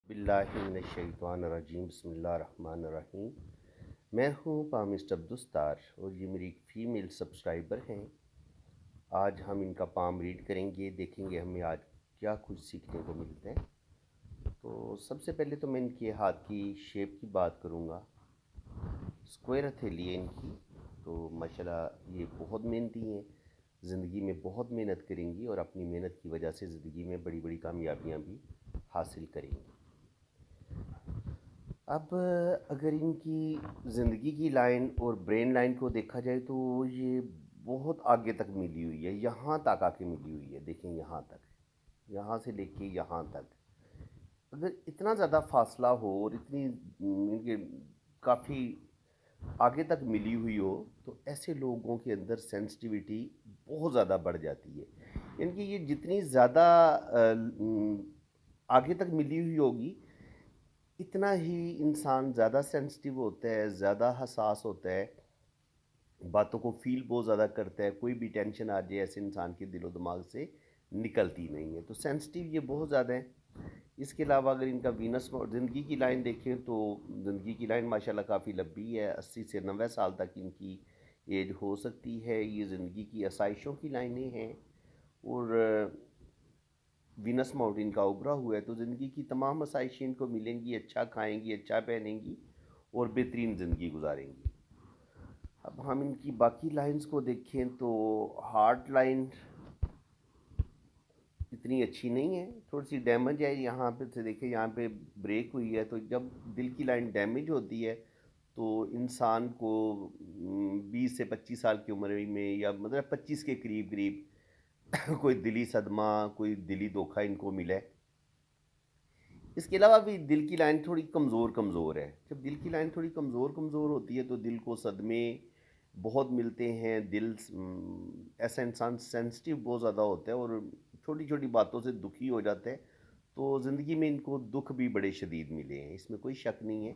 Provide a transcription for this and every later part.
बिस्मिल्लाहिर्रहमानिर्रहीम बिस्मिल्लाहिर्रहमानिर्रहीम। मैं हूँ पामिस्ट अब्दुस्तार और ये मेरी एक फ़ीमेल सब्सक्राइबर हैं। आज हम इनका पाम रीड करेंगे, देखेंगे हमें आज क्या कुछ सीखने को मिलता है। तो सबसे पहले तो मैं इनके हाथ की शेप की बात करूँगा। स्क्वायर हथेली है इनकी। तो माशाल्लाह ये बहुत मेहनती हैं, ज़िंदगी में बहुत मेहनत करेंगी और अपनी मेहनत की वजह से ज़िंदगी में बड़ी बड़ी कामयाबियाँ भी हासिल करेंगी। अब अगर इनकी ज़िंदगी की लाइन और ब्रेन लाइन को देखा जाए तो ये बहुत आगे तक मिली हुई है, यहाँ तक आके मिली हुई है। देखें यहाँ तक, यहाँ से लेके यहाँ तक अगर इतना ज़्यादा फासला हो और इतनी इनके काफ़ी आगे तक मिली हुई हो तो ऐसे लोगों के अंदर सेंसिटिविटी बहुत ज़्यादा बढ़ जाती है। इनकी ये जितनी ज़्यादा आगे तक मिली हुई होगी इतना ही इंसान ज़्यादा सेंसिटिव होता है, ज़्यादा हसास होता है, बातों को फ़ील बहुत ज़्यादा करता है। कोई भी टेंशन आ जाए ऐसे इंसान के दिलो दिमाग से निकलती नहीं है। तो सेंसिटिव ये बहुत ज़्यादा है। इसके अलावा अगर इनका वीनस ज़िंदगी की लाइन देखें तो ज़िंदगी की लाइन माशाल्लाह काफ़ी लंबी है। 80 से 90 साल तक इनकी एज हो सकती है। ये ज़िंदगी की आसाइशों की लाइनें हैं और वीनस माउंटेन का उभरा हुआ है तो ज़िंदगी की तमाम आसाइशें इनको मिलेंगी। अच्छा खाएंगी, अच्छा पहनेंगी और बेहतरीन ज़िंदगी गुजारेंगी। अब हम इनकी बाकी लाइंस को देखें तो हार्ट लाइन इतनी अच्छी नहीं है, थोड़ी सी डैमेज है। यहाँ पे से देखें, यहाँ पे ब्रेक हुई है। तो जब दिल की लाइन डैमेज होती है तो इंसान को 20 से 25 साल की उम्र में या मतलब 25 के करीब करीब कोई दिली सदमा, कोई दिली धोखा इनको मिला है। इसके अलावा भी दिल की लाइन थोड़ी कमज़ोर कमज़ोर है। जब दिल की लाइन थोड़ी कमज़ोर कमज़ोर होती है तो दिल को सदमे बहुत मिलते हैं। ऐसा इंसान सेंसिटिव बहुत ज़्यादा होता है और छोटी छोटी बातों से दुखी हो जाता है। तो ज़िंदगी में इनको दुख भी बड़े शदीद मिले हैं, इसमें कोई शक नहीं है।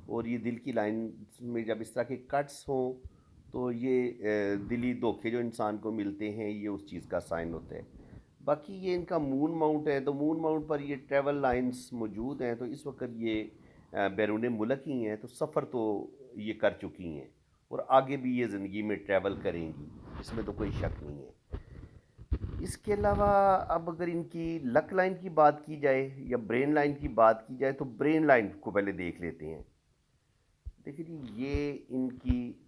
और ये दिल की लाइन में जब इस तरह के कट्स हों तो ये दिली धोखे जो इंसान को मिलते हैं ये उस चीज़ का साइन होता है। बाकी ये इनका मून माउंट है तो मून माउंट पर ये ट्रैवल लाइंस मौजूद हैं। तो इस वक्त ये बैरून मुल्क ही हैं, तो सफ़र तो ये कर चुकी हैं और आगे भी ये ज़िंदगी में ट्रैवल करेंगी, इसमें तो कोई शक नहीं है। इसके अलावा अब अगर इनकी लक लाइन की बात की जाए या ब्रेन लाइन की बात की जाए तो ब्रेन लाइन को पहले देख लेते हैं। देखिए जी, ये इनकी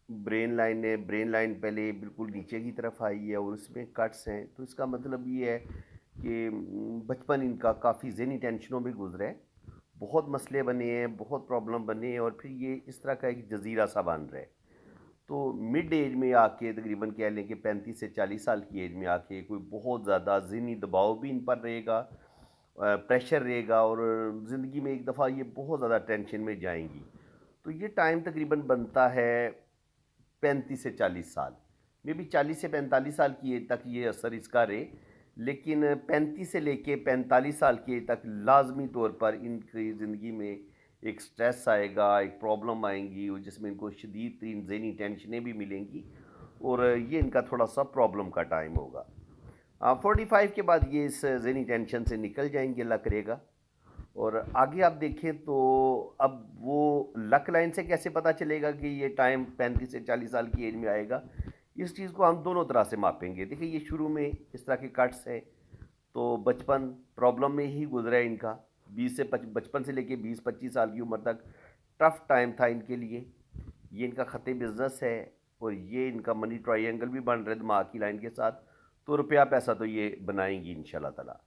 ब्रेन लाइन है। ब्रेन लाइन पहले बिल्कुल नीचे की तरफ आई है और उसमें कट्स हैं। तो इसका मतलब ये है कि बचपन इनका काफ़ी ज़हनी टेंशनों में गुजरा है। बहुत मसले बने हैं, बहुत प्रॉब्लम बने हैं और फिर ये इस तरह का एक जजीरा सा बन रहा है। तो मिड एज में आके तकरीबन कह लें कि 35 से 40 साल की एज में आके कोई बहुत ज़्यादा ज़हनी दबाव भी इन पर रहेगा, प्रेशर रहेगा और ज़िंदगी में एक दफ़ा ये बहुत ज़्यादा टेंशन में जाएंगी। तो ये टाइम तकरीबन बनता है 35 से 40 साल मे बी। 40 से 45 साल की एज तक ये असर इसका रहे, लेकिन 35 से लेके 45 साल की एज तक लाजमी तौर पर इनकी ज़िंदगी में एक स्ट्रेस आएगा, एक प्रॉब्लम आएंगी और जिसमें इनको शदीद तीन ज़हनी टेंशनें भी मिलेंगी और ये इनका थोड़ा सा प्रॉब्लम का टाइम होगा। 45 के बाद ये इस ज़हनी टेंशन से निकल जाएंगे, अल्लाह करेगा। और आगे आप देखें तो अब वो लक लाइन से कैसे पता चलेगा कि ये टाइम 35 से 40 साल की एज में आएगा। इस चीज़ को हम दोनों तरह से मापेंगे। देखिए, ये शुरू में इस तरह के कट्स हैं तो बचपन प्रॉब्लम में ही गुजरा है इनका। बचपन से लेके 20-25 साल की उम्र तक टफ टाइम था इनके लिए। ये इनका ख़त बिज़नेस है और ये इनका मनी ट्रायंगल भी बन रहा है दिमाग की लाइन के साथ। तो रुपया पैसा तो ये बनाएंगी इंशाल्लाह ताला।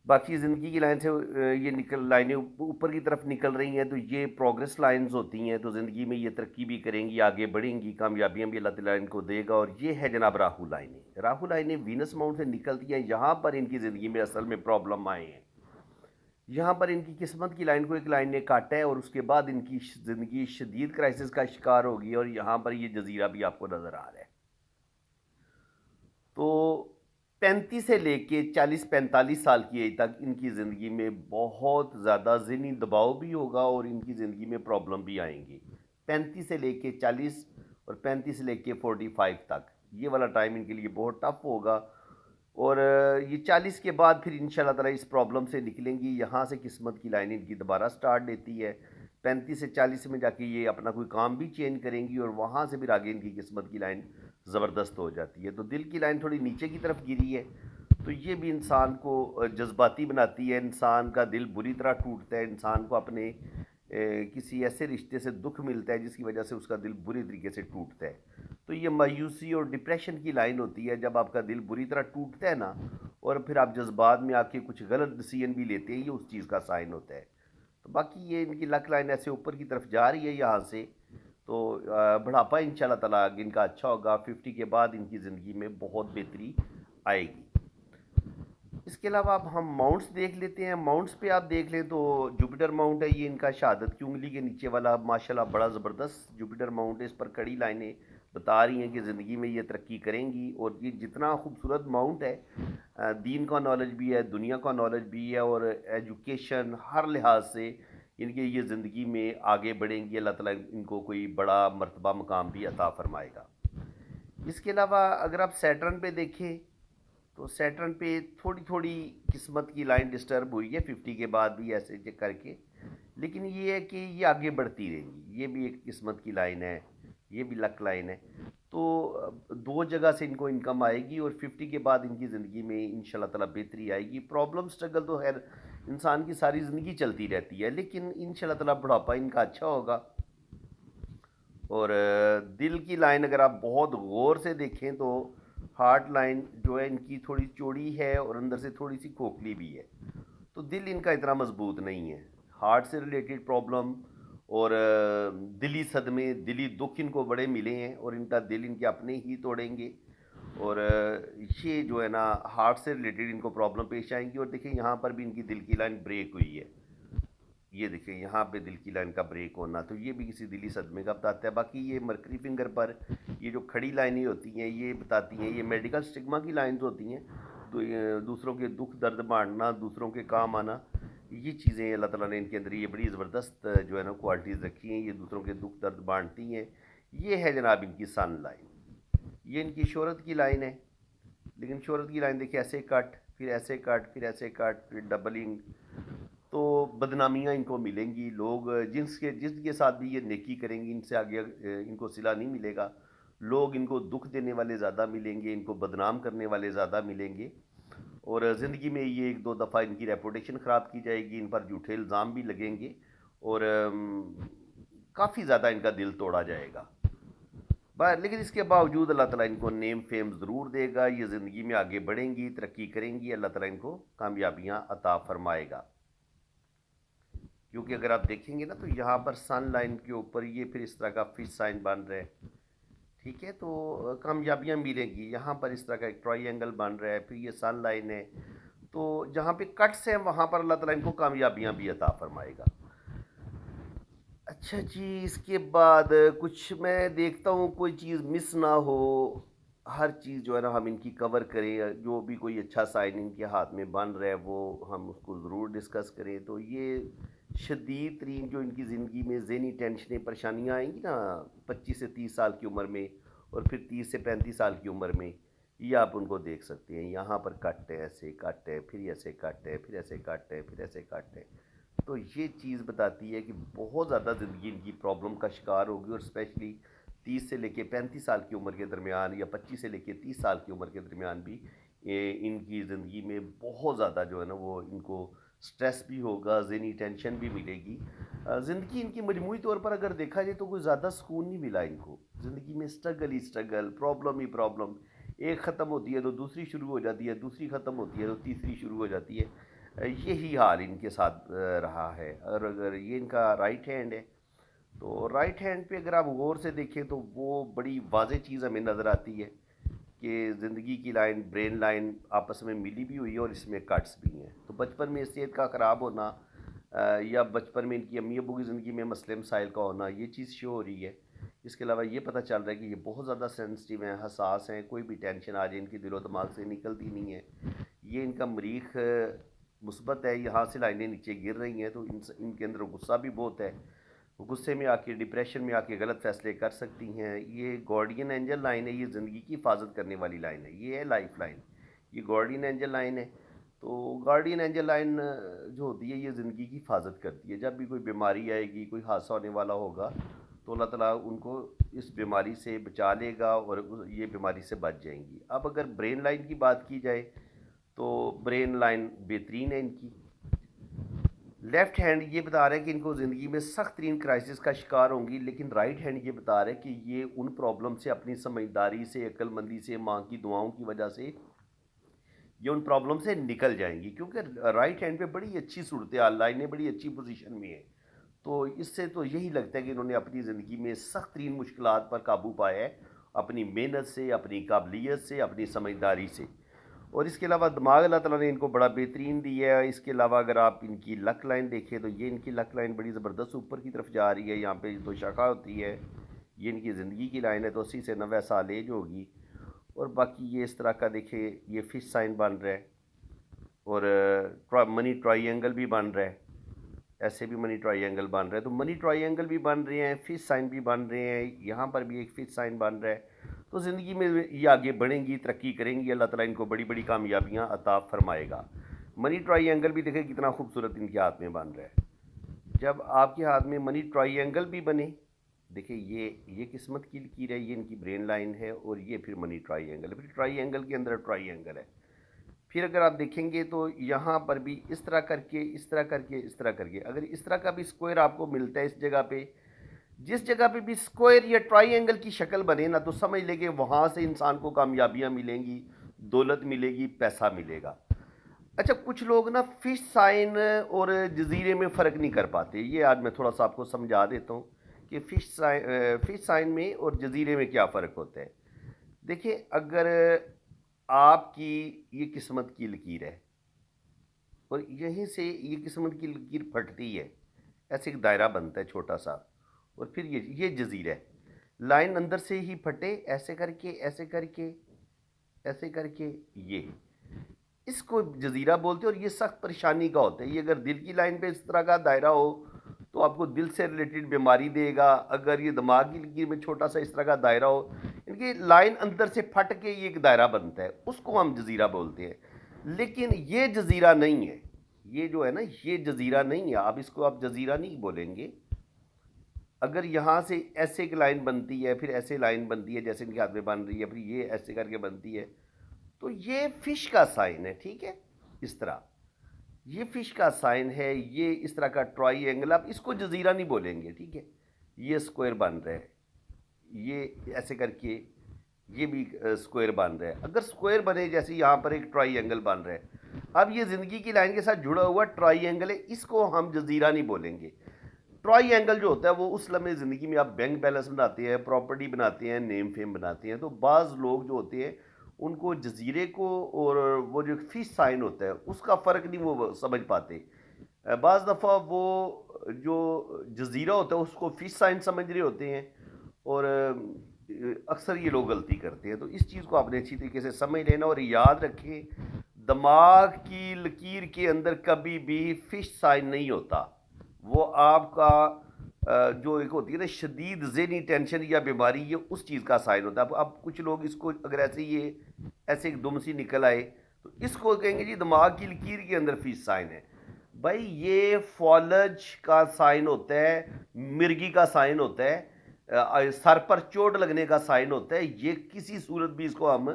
बाकी ज़िंदगी की लाइन से ये निकल लाइनें ऊपर की तरफ निकल रही हैं तो ये प्रोग्रेस लाइंस होती हैं। तो ज़िंदगी में ये तरक्की भी करेंगी, आगे बढ़ेंगी, कामयाबियाँ भी अल्लाह ताला इनको देगा। और ये है जनाब राहु लाइनें। राहु लाइनें वीनस माउंट से निकलती हैं। यहाँ पर इनकी ज़िंदगी में असल में प्रॉब्लम आए हैं। यहाँ पर इनकी किस्मत की लाइन को एक लाइन ने काटा है और उसके बाद इनकी ज़िंदगी शदीद क्राइसिस का शिकार होगी और यहाँ पर ये जजीरा भी आपको नज़र आ रहा है। तो 35 से लेके 40-45 साल की एज तक इनकी ज़िंदगी में बहुत ज़्यादा ज़हनी दबाव भी होगा और इनकी ज़िंदगी में प्रॉब्लम भी आएंगी। 35 से लेके 40 और 35 से लेके 45 तक ये वाला टाइम इनके लिए बहुत टफ होगा। और ये 40 के बाद फिर इंशाल्लाह ताला इस प्रॉब्लम से निकलेंगी। यहाँ से किस्मत की लाइन इनकी दोबारा स्टार्ट लेती है। 35 से 40 में जाके ये अपना कोई काम भी चेंज करेंगी और वहाँ से फिर आगे इनकी किस्मत की लाइन ज़बरदस्त हो जाती है। तो दिल की लाइन थोड़ी नीचे की तरफ गिरी है, तो ये भी इंसान को जज्बाती बनाती है। इंसान का दिल बुरी तरह टूटता है, इंसान को अपने किसी ऐसे रिश्ते से दुख मिलता है जिसकी वजह से उसका दिल बुरी तरीके से टूटता है। तो ये मायूसी और डिप्रेशन की लाइन होती है जब आपका दिल बुरी तरह टूटता है ना, और फिर आप जज्बात में आके कुछ गलत डिसीजन भी लेते हैं, ये उस चीज़ का साइन होता है। तो बाकी ये इनकी लक लाइन ऐसे ऊपर की तरफ जा रही है यहाँ से। तो बुढ़ापा इंशाल्लाह ताला इनका अच्छा होगा। 50 के बाद इनकी ज़िंदगी में बहुत बेहतरी आएगी। इसके अलावा अब हम माउंट्स देख लेते हैं। माउंट्स पे आप देख लें तो जुपिटर माउंट है, ये इनका शहादत की उंगली के नीचे वाला माशाल्लाह बड़ा ज़बरदस्त जुपिटर माउंट है। इस पर कड़ी लाइनें बता रही हैं कि ज़िंदगी में ये तरक्की करेंगी। और ये जितना खूबसूरत माउंट है, दीन का नॉलेज भी है, दुनिया का नॉलेज भी है, और एजुकेशन हर लिहाज से इनके ये ज़िंदगी में आगे बढ़ेंगी। अल्लाह ताला इनको कोई बड़ा मर्तबा मकाम भी अता फरमाएगा। इसके अलावा अगर आप सैटर्न पे देखें तो सैटर्न पे थोड़ी थोड़ी किस्मत की लाइन डिस्टर्ब हुई है 50 के बाद भी ऐसे करके, लेकिन ये है कि ये आगे बढ़ती रहेंगी। ये भी एक किस्मत की लाइन है, ये भी लक लाइन है। तो दो जगह से इनको इनकम आएगी और 50 के बाद इनकी ज़िंदगी में इंशाल्लाह ताला बेहतरी आएगी। प्रॉब्लम स्ट्रगल तो खैर इंसान की सारी ज़िंदगी चलती रहती है, लेकिन इंशाल्लाह ताला बुढ़ापा इनका अच्छा होगा। और दिल की लाइन अगर आप बहुत गौर से देखें तो हार्ट लाइन जो है इनकी थोड़ी चौड़ी है और अंदर से थोड़ी सी खोखली भी है। तो दिल इनका इतना मजबूत नहीं है। हार्ट से रिलेटेड प्रॉब्लम और दिली सदमे, दिली दुख इनको बड़े मिले हैं और इनका दिल इनके अपने ही तोड़ेंगे। और ये जो है ना हार्ट से रिलेटेड इनको प्रॉब्लम पेश आएंगी। और देखिए यहाँ पर भी इनकी दिल की लाइन ब्रेक हुई है। ये देखिए यहाँ पे दिल की लाइन का ब्रेक होना, तो ये भी किसी दिली सदमे का बताता है। बाकी ये मरकरी फिंगर पर ये जो खड़ी लाइनें होती हैं ये बताती हैं, ये मेडिकल स्टिग्मा की लाइंस होती हैं। तो ये दूसरों के दुख दर्द बांटना, दूसरों के काम आना, ये चीज़ें अल्लाह ताला ने इनके अंदर ये बड़ी ज़बरदस्त जो है ना क्वालिटीज़ रखी हैं। ये दूसरों के दुख दर्द बांटती हैं। ये है जनाब इनकी सन लाइन। ये इनकी शोहरत की लाइन है, लेकिन शोहरत की लाइन देखिए ऐसे कट, फिर ऐसे कट, फिर ऐसे कट, फिर डबलिंग। तो बदनामियाँ इनको मिलेंगी। लोग जिसके साथ भी ये नेकी करेंगी इनसे आगे इनको सिला नहीं मिलेगा। लोग इनको दुख देने वाले ज़्यादा मिलेंगे, इनको बदनाम करने वाले ज़्यादा मिलेंगे। और ज़िंदगी में ये एक दो दफ़ा इनकी रेपुटेशन ख़राब की जाएगी, इन पर झूठे इल्ज़ाम भी लगेंगे और काफ़ी ज़्यादा इनका दिल तोड़ा जाएगा। लेकिन इसके बावजूद अल्लाह ताला इनको नेम फेम ज़रूर देगा। ये ज़िंदगी में आगे बढ़ेंगी, तरक्की करेंगी, अल्लाह ताला इनको कामयाबियाँ अता फरमाएगा। क्योंकि अगर आप देखेंगे ना तो यहाँ पर सन लाइन के ऊपर ये फिर इस तरह का फिश साइन बन रहा है, ठीक है। तो कामयाबियाँ मिलेंगी। यहाँ पर इस तरह का एक ट्रायंगल बन रहा है, फिर ये सन लाइन है। तो जहाँ पे कट्स हैं वहाँ पर अल्लाह ताला इनको कामयाबियाँ भी अता फरमाएगा। अच्छा जी, इसके बाद कुछ मैं देखता हूँ कोई चीज़ मिस ना हो। हर चीज़ जो है ना हम इनकी कवर करें। जो भी कोई अच्छा साइन इनके हाथ में बन रहा है वो हम उसको ज़रूर डिस्कस करें। तो ये शदीद तरीन जो इनकी ज़िंदगी में ज़हनी टेंशनें परेशानियाँ आएंगी ना 25 से 30 साल की उम्र में, और फिर 30 से 35 साल की उम्र में, ये आप उनको देख सकते हैं। यहाँ पर कट है, ऐसे कट है, फिर ऐसे कट है, फिर ऐसे कट है, फिर ऐसे कट है। तो ये चीज़ बताती है कि बहुत ज़्यादा ज़िंदगी इनकी प्रॉब्लम का शिकार होगी। और स्पेशली 30 से लेके 35 साल की उम्र के दरमियान, या 25 से लेके 30 साल की उम्र के दरमियान भी इनकी ज़िंदगी में बहुत ज़्यादा जो है ना वो इनको स्ट्रेस भी होगा, ज़हनी टेंशन भी मिलेगी। ज़िंदगी इनकी मजमूई तौर पर अगर देखा जाए तो कोई ज़्यादा सुकून नहीं मिला इनको। ज़िंदगी में स्ट्रगल ही स्ट्रगल, प्रॉब्लम ही प्रॉब्लम। एक ख़त्म होती है तो दूसरी शुरू हो जाती है, दूसरी ख़त्म होती है तो तीसरी शुरू हो जाती है। यही हाल इनके साथ रहा है। और अगर ये इनका राइट हैंड है तो राइट हैंड पे अगर आप गौर से देखें तो वो बड़ी वाज़ेह चीज़ हमें नज़र आती है कि ज़िंदगी की लाइन, ब्रेन लाइन आपस में मिली भी हुई है और इसमें कट्स भी हैं। तो बचपन में सेहत का ख़राब होना या बचपन में इनकी अम्मी अबू की ज़िंदगी में मसले मसाइल का होना, ये चीज़ शो हो रही है। इसके अलावा ये पता चल रहा है कि ये बहुत ज़्यादा सेंसिटिव हैं, हसास हैं। कोई भी टेंशन आ जाए इनकी दिलो दिमाग से निकलती नहीं है। ये इनका मरीख मुस्बत है, यहाँ से लाइनें नीचे गिर रही हैं। तो इनके अंदर गुस्सा भी बहुत है। वो गुस्से में आके, डिप्रेशन में आके गलत फैसले कर सकती हैं। ये गार्डियन एंजल लाइन है, ये ज़िंदगी की हिफाजत करने वाली लाइन है, ये है लाइफ लाइन। ये गार्डियन एंजल लाइन है। तो गार्डियन एंजल लाइन जो होती है ये ज़िंदगी की हिफाजत करती है। जब भी कोई बीमारी आएगी, कोई हादसा होने वाला होगा, तो अल्लाह ताला उनको इस बीमारी से बचा लेगा और ये बीमारी से बच जाएंगी। अब अगर ब्रेन लाइन की बात की जाए तो ब्रेन लाइन बेहतरीन है इनकी। लेफ़्ट हैंड ये बता रहा है कि इनको ज़िंदगी में सख्त तरीन क्राइसिस का शिकार होंगी, लेकिन राइट हैंड ये बता रहा है कि ये उन प्रॉब्लम से अपनी समझदारी से, अक्लमंदी से, माँ की दुआओं की वजह से ये उन प्रॉब्लम से निकल जाएंगी, क्योंकि राइट हैंड पे बड़ी अच्छी सूरत हाल, लाइनें बड़ी अच्छी पोजीशन में है। तो इससे तो यही लगता है कि इन्होंने अपनी ज़िंदगी में सख्त तरीन मुश्किलात पर काबू पाया है, अपनी मेहनत से, अपनी काबिलियत से, अपनी समझदारी से। और इसके अलावा दिमाग अल्लाह ताला ने इनको बड़ा बेहतरीन दिया है। इसके अलावा अगर आप इनकी लक लाइन देखें तो ये इनकी लक लाइन बड़ी ज़बरदस्त ऊपर की तरफ जा रही है। यहाँ पे तो शाखा होती है, ये इनकी ज़िंदगी की लाइन है, तो 80 से 90 साल एज होगी। और बाकी ये इस तरह का देखे, ये फिश साइन बन रहा है और मनी ट्राइंगल भी बन रहा है। ऐसे भी मनी ट्राइंगल बन रहा है, तो मनी ट्राइंगल भी बन रहे हैं, फिश साइन भी बन रहे हैं, यहाँ पर भी एक फिश साइन बन रहा है। तो ज़िंदगी में ये आगे बढ़ेंगी, तरक्की करेंगी, अल्लाह ताला इनको बड़ी बड़ी कामयाबियाँ अता फरमाएगा। मनी ट्राइंगल भी देखें कितना खूबसूरत इनके हाथ में बन रहा है। जब आपके हाथ में मनी ट्राइंगल भी बने, देखिए ये किस्मत की लकीर है, ये इनकी ब्रेन लाइन है, और ये फिर मनी ट्राइंगल, फिर ट्राइंगल के अंदर ट्राइंगल है। फिर अगर आप देखेंगे तो यहाँ पर भी इस तरह करके, इस तरह करके, इस तरह करके, अगर इस तरह का भी स्क्वायर आपको मिलता है इस जगह पे, जिस जगह पे भी स्क्वायर या ट्राइंगल की शक्ल बने ना, तो समझ लेंगे वहाँ से इंसान को कामयाबियाँ मिलेंगी, दौलत मिलेगी, पैसा मिलेगा। अच्छा, कुछ लोग ना फिश साइन और जजीरे में फ़र्क नहीं कर पाते। ये आज मैं थोड़ा सा आपको समझा देता हूँ कि फिश साइन में और जजीरे में क्या फ़र्क होता है। देखिए, अगर आपकी ये किस्मत की लकीर है और यहीं से ये किस्मत की लकीर फटती है, ऐसे एक दायरा बनता है छोटा सा, और फिर ये जजीरा है। लाइन अंदर से ही फटे, ऐसे करके, ऐसे करके, ऐसे करके, ये इसको जजीरा बोलते हैं। और ये सख्त परेशानी का होता है। ये अगर दिल की लाइन पे इस तरह का दायरा हो तो आपको दिल से रिलेटेड बीमारी देगा। अगर ये दिमाग की लकीर में छोटा सा इस तरह का दायरा हो, इनकी लाइन अंदर से फट के ये एक दायरा बनता है, उसको हम जजीरा बोलते हैं। लेकिन ये जजीरा नहीं है, ये जो है ना, ये जजीरा नहीं है। आप इसको आप जजीरा नहीं बोलेंगे। अगर यहाँ से ऐसे एक लाइन बनती है, फिर ऐसे लाइन बनती है जैसे इनके हाथ में बन रही है, फिर ये ऐसे करके बनती है, तो ये फिश का साइन है, ठीक है। इस तरह ये फिश का साइन है। ये इस तरह का ट्राइंगल, आप इसको जजीरा नहीं बोलेंगे, ठीक है। ये स्क्वायर बन रहा है, ये ऐसे करके, ये भी स्क्वायर बन रहा है। अगर स्क्वायर बने जैसे यहाँ पर एक ट्राइंगल बन रहा है, अब ये ज़िंदगी की लाइन के साथ जुड़ा हुआ ट्राइंगल है, इसको हम जजीरा नहीं बोलेंगे। ट्राइंगल जो होता है वो उस लम्हे ज़िंदगी में आप बैंक बैलेंस बनाते हैं, प्रॉपर्टी बनाते हैं, नेम फेम बनाते हैं। तो बाज़ लोग जो होते हैं उनको जजीरे को और वो जो फिश साइन होता है उसका फ़र्क नहीं वो समझ पाते। बाज़ दफ़ा वो जो जजीरा होता है उसको फिश साइन समझ रहे होते हैं, और अक्सर ये लोग गलती करते हैं। तो इस चीज़ को आपने अच्छी तरीके से समझ लेना और याद रखें, दिमाग की लकीर के अंदर कभी भी फिश साइन नहीं होता। वो आपका जो एक होती है ना शदीद ज़हनी टेंशन या बीमारी, ये उस चीज़ का साइन होता है। अब कुछ लोग इसको अगर ऐसे ये ऐसे एक दुम सी निकल आए तो इसको कहेंगे जी दिमाग की लकीर के अंदर फिश साइन है। भाई ये फॉलज का साइन होता है, मिर्गी का साइन होता है, सर पर चोट लगने का साइन होता है। ये किसी सूरत भी इसको हम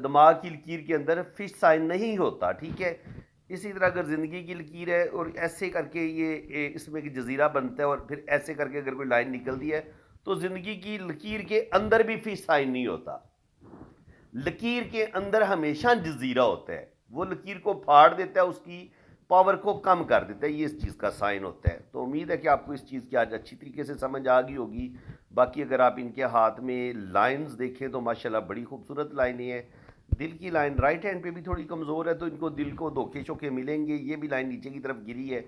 दिमाग की लकीर के अंदर फिश साइन नहीं होता, ठीक है। इसी तरह अगर ज़िंदगी की लकीर है और ऐसे करके ये इसमें कि जजीरा बनता है और फिर ऐसे करके अगर कोई लाइन निकलती है, तो ज़िंदगी की लकीर के अंदर भी फिश साइन नहीं होता। लकीर के अंदर हमेशा जजीरा होता है, वो लकीर को फाड़ देता है, उसकी पावर को कम कर देता है। ये इस चीज़ का साइन होता है। तो उम्मीद है कि आपको इस चीज़ की आज अच्छी तरीके से समझ आ गई होगी। बाकी अगर आप इनके हाथ में लाइंस देखें तो माशाल्लाह बड़ी खूबसूरत लाइनें हैं। दिल की लाइन राइट हैंड पे भी थोड़ी कमज़ोर है, तो इनको दिल को धोखे शोखे मिलेंगे। ये भी लाइन नीचे की तरफ गिरी है,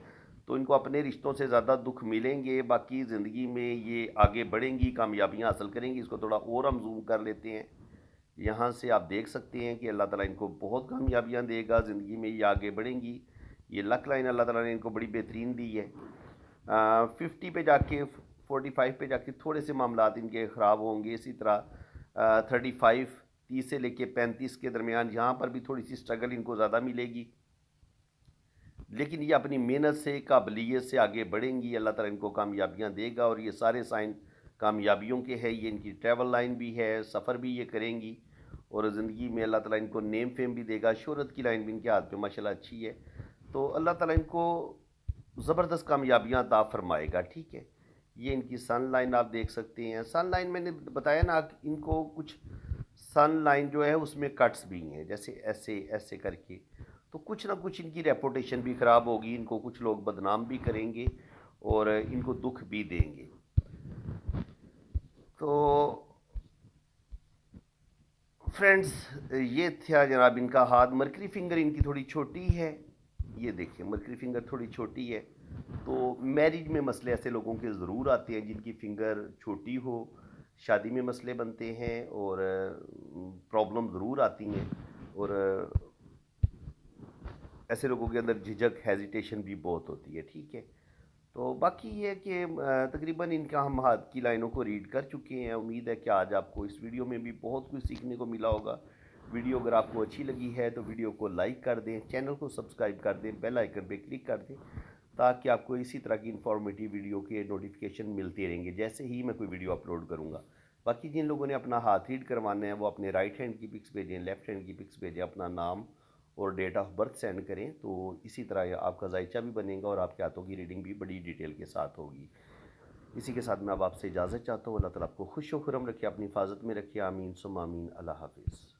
तो इनको अपने रिश्तों से ज़्यादा दुख मिलेंगे। बाकी ज़िंदगी में ये आगे बढ़ेंगी, कामयाबियाँ हासिल करेंगी। इसको थोड़ा और हम जूम कर लेते हैं। यहाँ से आप देख सकते हैं कि अल्लाह ताला इनको बहुत कामयाबियाँ देगा, ज़िंदगी में ये आगे बढ़ेंगी। ये लक लाइन अल्लाह ताला ने इनको बड़ी बेहतरीन दी है। 50 पे जाके, 45 पे जाके थोड़े से मामलात इनके ख़राब होंगे। इसी तरह 35, 30 से लेके 35 के दरमियान, यहाँ पर भी थोड़ी सी स्ट्रगल इनको ज़्यादा मिलेगी, लेकिन ये अपनी मेहनत से, काबिलियत से आगे बढ़ेंगी। अल्लाह ताला इनको कामयाबियाँ देगा और ये सारे साइन कामयाबियों के हैं। ये इनकी ट्रैवल लाइन भी है, सफ़र भी ये करेंगी और ज़िंदगी में अल्लाह ताला इनको नेम फेम भी देगा। शोहरत की लाइन भी इनके हाथ में माशाल्लाह अच्छी है, तो अल्लाह ताला इनको ज़बरदस्त कामयाबियाँ अता फरमाएगा। ठीक है, ये इनकी सन लाइन आप देख सकते हैं। सन लाइन मैंने बताया ना, इनको कुछ सन लाइन जो है उसमें कट्स भी हैं, जैसे ऐसे ऐसे करके, तो कुछ ना कुछ इनकी रेपुटेशन भी ख़राब होगी, इनको कुछ लोग बदनाम भी करेंगे और इनको दुख भी देंगे। तो फ्रेंड्स, ये था जनाब इनका हाथ। मरकरी फिंगर इनकी थोड़ी छोटी है, ये देखिए मरकरी फिंगर थोड़ी छोटी है। तो मैरिज में मसले ऐसे लोगों के ज़रूर आते हैं जिनकी फिंगर छोटी हो, शादी में मसले बनते हैं और प्रॉब्लम ज़रूर आती हैं और ऐसे लोगों के अंदर झिझक, हेजिटेशन भी बहुत होती है। ठीक है, तो बाकी ये है कि तकरीबन इनका हम हाथ की लाइनों को रीड कर चुके हैं। उम्मीद है कि आज आपको इस वीडियो में भी बहुत कुछ सीखने को मिला होगा। वीडियो अगर आपको अच्छी लगी है तो वीडियो को लाइक कर दें, चैनल को सब्सक्राइब कर दें, बेल आइकन पे क्लिक कर दें, ताकि आपको इसी तरह की इन्फॉर्मेटिव वीडियो के नोटिफिकेशन मिलते रहेंगे जैसे ही मैं कोई वीडियो अपलोड करूँगा। बाकी जिन लोगों ने अपना हाथ रीड करवाना है वो अपने राइट हैंड की पिक्स भेजें, लेफ्ट हैंड की पिक्स भेजें, अपना नाम और डेट ऑफ बर्थ सेंड करें, तो इसी तरह आपका जायचा भी बनेगा और आपके हाथों की रीडिंग भी बड़ी डिटेल के साथ होगी। इसी के साथ मैं अब आपसे इजाज़त चाहता हूँ। अल्लाह ताला आपको खुश व खुरम रखे, अपनी हिफाजत में रखे। आमीन सुम आमीन। अल्लाह हाफिज़।